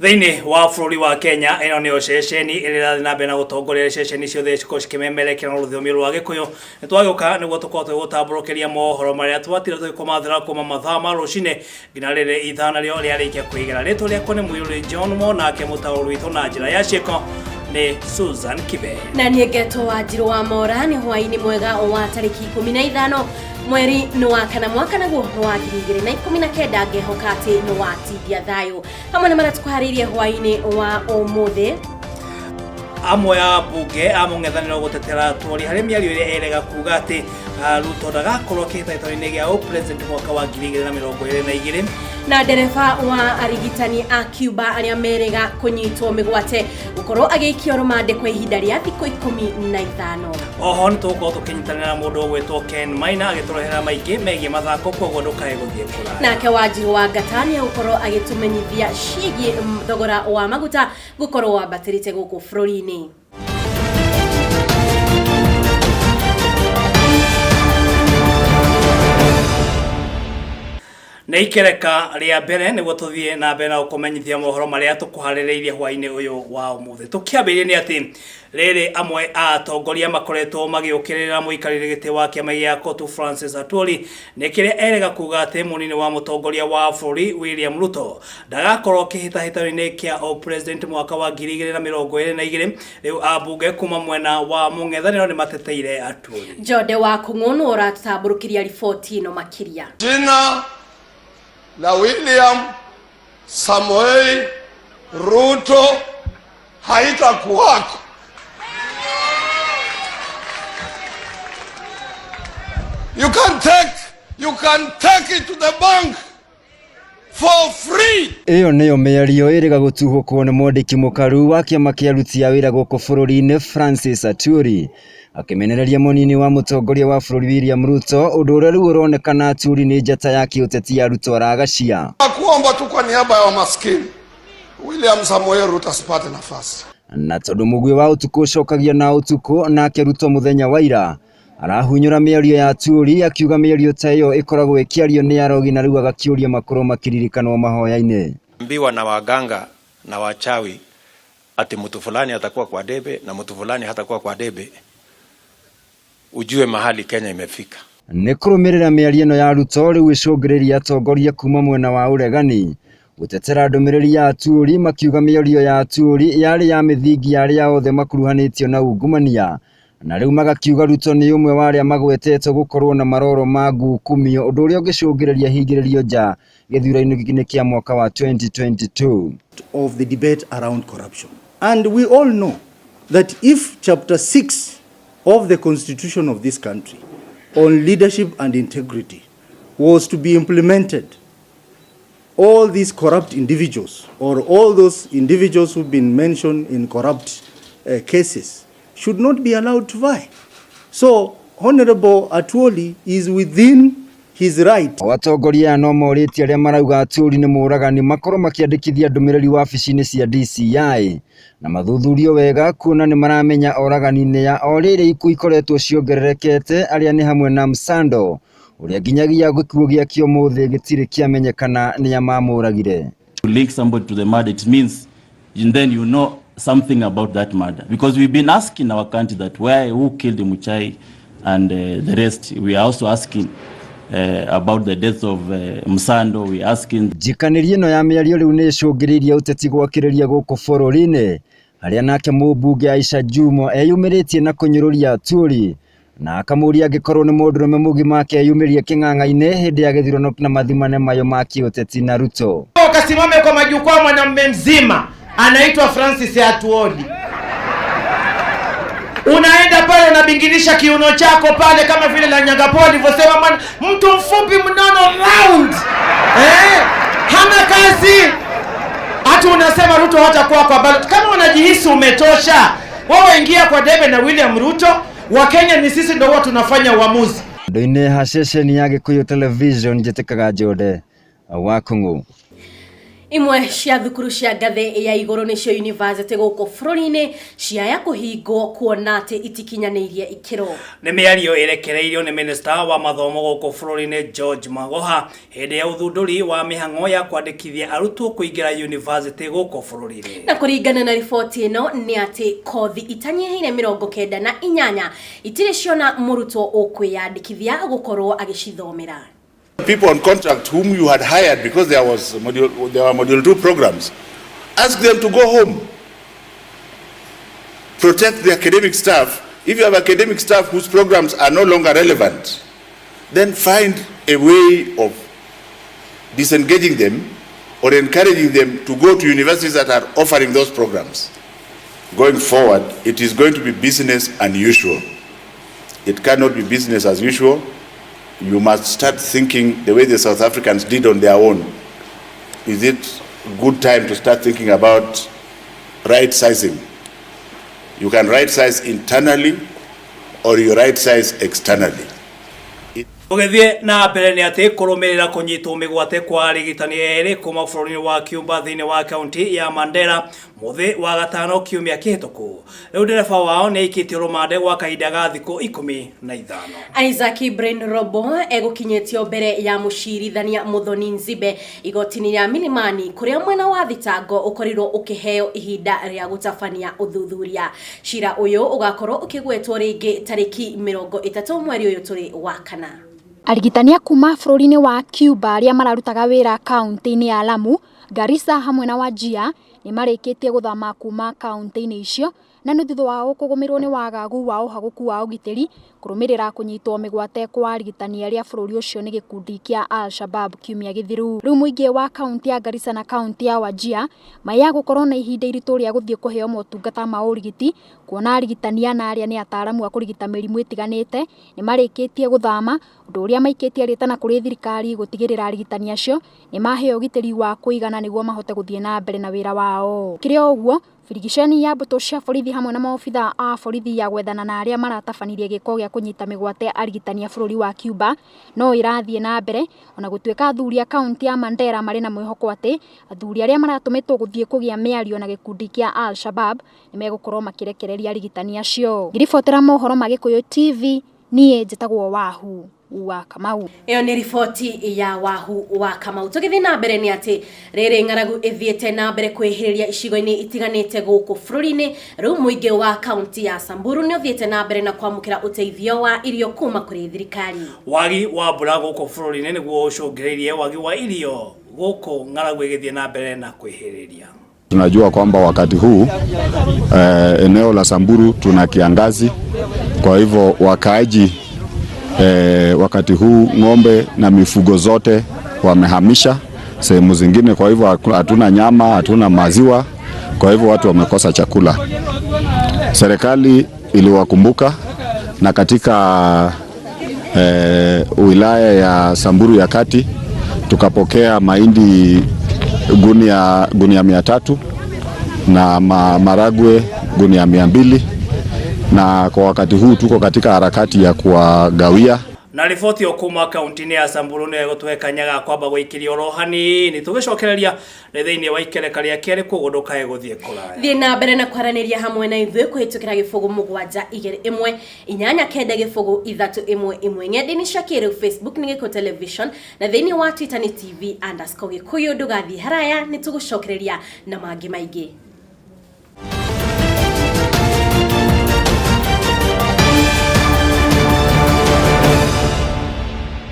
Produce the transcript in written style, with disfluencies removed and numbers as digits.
Thĩinĩ wa bũrũri wa Kenya ĩno nĩ ceceni ĩrĩa na mbere na gũtongoria ceceni ciothe cikĩmemerekera na rũthiomi rwa Gikuyu. Nĩ twagĩũka nĩguo tũkorwo tũgĩgũtambũrũkĩria mohoro marĩa twatire tũgĩkomathĩra kuma mathaa ma rũcinĩ nginya rĩrĩ ithana rĩo rĩarĩkia kwĩgera. Rĩtwa rĩakwa nĩ MUIRURI JOHNMO nake mũtaũri witũ na njĩra ya CIIKO ni Susan KIBE. Na niĩ ngetwo WANJIRU wa MWAURA nĩ hwa-ini mwega wa tarĩki 15 mweri nĩ wa kana mwaka naguo nĩ wa 2019 ngehoka atĩ nĩ watithia thayũ. Hamwe nĩ marĩa tũkuharĩirie hwa-ini wa ũmũthĩ. Amwe ya mbunge a mũng'ethanĩro gũtetera atũri harĩ mĩario ĩrĩa erega kuga atĩ Ruto ndagakorwo kĩhĩtahĩtano-inĩ gĩa president mwaka wa 2022. Na ndereba wa arigitani a KIBE arĩa merega kũnyitwo mĩgwate gũkorwo agĩikio rũmande kwa ihinda rĩa thikũ 15. Oho nĩ tũgũkorwo tũkĩnyitanĩra na mũndũ ũgwĩtwo Ken Maina agĩtũrehera maingĩ megiĩ mathako, koguo ndũkae gũthiĩ kũraya. Nake WANJIRU wa Gatania gũkorwo agĩtũmenyithia ciĩgiĩ thogora wa maguta gũkorwo wambatĩrĩte gũkũ bũrũri-inĩ. Nĩ ikereka rĩa mbere nĩguo tũthiĩ na mbere na gũkũmenyithia mohoro marĩa tũkuharĩrĩirie hwa-inĩ ũyũ wa ũmũthĩ. Tũkĩambĩrĩria nĩ atĩ rĩrĩ amwe a atongoria makoretwo magĩũkĩrĩra mũikarĩri gĩtĩ wa kĩama gĩa KOTU Francis Atwoli nĩ kĩrĩa erega kuga atĩ mũnini wa mũtongoria wa bũrũri William Ruto ndagakorwo kĩhĩtahĩtano-inĩ kĩa president mwaka wa 2022. Rĩu ambunge kuma mwena wa mũng'ethanĩro nĩ mateteire Atwoli. Jode wa Kung'ũ ũratambũrũkĩria riboti ĩno makĩria. La William Samoei Ruto haitakuwako. You can take it to the bank for free. Iyo nĩyo mĩario ĩrĩga gũtuhũkwo nĩ mwandĩki mũkaru wa kĩama kĩa aruti a wĩra gũkũ bũrũri-inĩ Francis Atwoli akĩmenereria mũnini wa mũtongoria wa bũrũri William Ruto ũndũ ũrĩa rĩu ũronekana Atwoli nĩ njata ya kĩũteti ya Ruto aragacia. Nakuomba tu kwa niaba ya maskini William Samoei Ruto asipate nafasi. Na tondũ mũgwĩ wa ũtukũ ũcokagia na ũtukũ nake Ruto mũthenya wa ira arahunyũra mĩario ya Atwoli akiuga mĩario ta ĩyo ĩkoragwo ĩkĩario nĩ arogi na rĩu agakĩũria makorwo makiririkanwo mahoya-inĩ. Mbiwa na waganga na wachawi ati mtu fulani atakuwa kwa debe na mtu fulani hatakuwa kwa debe, ujue mahali Kenya imefika. Nĩ kũrũmĩrĩra mĩario ĩno ya Ruto rĩu ĩcũngĩrĩria atongoria kuma mwena wa ũregani gũtetera ndũmĩrĩri ya Atwoli makiuga mĩario ya Atwoli yarĩ ya mĩthingi ya arĩa othe makuruhanĩtio na ungumania, na rĩu magakiuga Ruto nĩ ũmwe wa arĩa magwetetwo gũkorwo na maroro ma ngukumio, ũndũ ũrĩa ũngĩcũngĩrĩria hingĩrĩrio nja gĩthurano-inĩ kĩa mwaka wa 2022 of the debate around corruption. And we all know that if chapter 6 of the constitution of this country on leadership and integrity was to be implemented, all these corrupt individuals or all those individuals who've been mentioned in corrupt cases should not be allowed to vie. So Honorable Atwoli is within his right. Watongoria no morĩtie arĩa marauga Atwoli nĩ mũragani makorwo makĩandĩkithia ndũmĩrĩri wabici-inĩ cia DCI na mathuthurio wega kuona nĩ maramenya oragani-inĩ ya orĩrĩ ikuũ ikoretwo ciongererekete arĩa nĩ hamwe na Msando ũrĩa nginyagia gĩkuũ gĩake ũmũthĩ gĩtirĩ kĩamenyekana nĩ amamũragire. To link somebody to the murder, it means and then you know something about that murder, because we've been asking our country that who killed Muchai and the rest. We are also asking about the death of Msando. We asking. Jikanĩrio ĩno ya mĩario rĩu nĩ ĩcũngĩrĩirie ũteti gwakĩrĩria gũkũ bũrũri-inĩ harĩa nake mũmbunge Aisha Jumwa eyumĩrĩtie na kũnyũrũria Atwoli na akamũria angĩkorwo nĩ mũndũrũme mũgima akeyumĩria kĩng'ang'a-inĩ hĩndĩ ya gĩthurano na mathimane mayo ma kĩũteti na Ruto. Ukasimame kwa majukwaa mwanamume mzima anaitwa Francis Atwoli. Unaenda pale unabingilisha kiuno chako pale kama vile la Nyangapoli alivyosema mtu mfupi mnono round. Hana kazi. Hata unasema Ruto hatakuwa kwa ballot. Kama unajihisi umetosha, wewe ingia kwa debe na William Ruto. Wa Kenya ni sisi ndio tunafanya uamuzi. Ndoine ha ceceni ya Gikuyu television njĩtĩkaga Jode wa Kung'ũ. Imwe cia thukuru cia ngathe ya iguru nicio university guko bururi-ini ciaya kuhingo kuona ati itikinyanirie ikiro. Ni miario irekereirio ni minister wa mathomo guko bururi-ini JOHNMO hindi ya uthunduri wa mihango ya kwandikithia arutwo kuingira university guko bururi-ini. Na kuringana na ripoti ino ni ati kothi itanyihiire 98 itire ciona murutwo ukwiyandikithia gukorwo agicithomera. People on contract whom you had hired because there were module 2 programs, ask them to go home. Protect the academic staff. If you have academic staff whose programs are no longer relevant, then find a way of disengaging them or encouraging them to go to universities that are offering those programs. Going forward, it is going to be business unusual. It cannot be business as usual. You must start thinking the way the South Africans did on their own. Is it a good time to start thinking about right sizing? You can right size internally or you right size externally. Ugethie na mbere ni ati kurumirira kunyitwo migwate kwa arigitani eri kuma bururi wa Kiumba thiini wa county ya Mandera muthi wa gatano kiumia kihituku. Riu ndereba wao ni ikitio rumande gwa kahinda ga thiku 15. Isaac Brain Robo egukinyetio mbere ya mucirithania Muthoni Nzibe igotini ya Milimani kuria mwena wa thitango ukorirwo ukiheo ihinda ria gutabania uthuthuria. Cira uyu ugakorwo ukigwetwo ringi tariki 30 mweri uyu turi wa kana. Arigitania kuma bururi-ini wa Cuba aria mararutaga wira kaunti-ini ya Lamu, Garissa hamwe na Wajir ni marikitie guthama kuma kaunti-ini icio na ni thutha wao kugumirwo ni wagagu wa uhaguku wa ugitiri kurumirira kunyitwo migwate kwa arigitani aria bururi ucio ni gikundi kia Al-Shabab kiumia githiru. Riu muingi wa kaunti ya Garissa na kaunti ya Wajir maya gukorwo na ihinda iritu ria guthie kuheo motungata ma urigiti kuona arigitania na aria ni ataramu a kurigita mirimu itiganite ni marikitie guthama undu uria maikitie aritana kuri thirikari gutigirira arigitani acio ni maheo ugitiri wa kuigana niguo mahote guthie na mbere na wira wao. Kirio uguo Firigisheni ya mbuto cia borithi hamwe na maofitha a borithi ya gwethana na aria maratabanirie giko gia kunyita migwate arigitania bururi wa Cuba no irathie na mbere ona gutuika athuri a kaunti ya Mandera mari na mwihoko ati athuri aria maratumitwo guthie kugia miario na gikundi kia Al-Shabab ni megukorwo makirekereria arigitania acio. Ngiribotera Mohoro ma Gikuyu TV nie njitagwo Wahu wa Kamau. Iyo ni ripoti ya Wahu wa Kamau. Tugithi na mbere ni ati riri ngaragu ithiete na mbere kwihiriria icigo-ini itiganite guku bururi-ini. Riu muingi wa kaunti ya Samburu ni uthiete na mbere na kwamukira uteithio wa irio kuma kuri thirikari. Wagi wa mbura guku bururi-ini niguo ucungiririe wagi wa irio guku ngaragu igithie na mbere na kwihiriria. Tunajua kwamba wakati huu eneo la Samburu tuna kiangazi, kwa hivyo wakaaji wakati huu ng'ombe na mifugo zote wamehamisha sehemu zingine, kwa hivyo hatuna nyama, hatuna maziwa, kwa hivyo watu wamekosa chakula. Serikali iliwakumbuka na katika wilaya ya Samburu ya Kati tukapokea mahindi gunia 300 na maragwe gunia 200, na kwa wakati huu tuko katika harakati ya kuwagawia. Na ripoti okuma kaunti-ini ya Samburu ni gutwekanyaga kwamba gwikirio rohani ni tugicokereria thiini wa ikereka ria keri kugunduka eguthie kuraya. Thie na mbere na kwaraniria hamwe na ithuĩ kuhitukira gifugu 721 89 gifugu 311 ng'enda-ini cia kĩrĩu Facebook ni Gikuyu Television na thiini wa Twitter ni TV_Gikuyu. Ndugathie haraya ni tugucokereria na mangi maingi.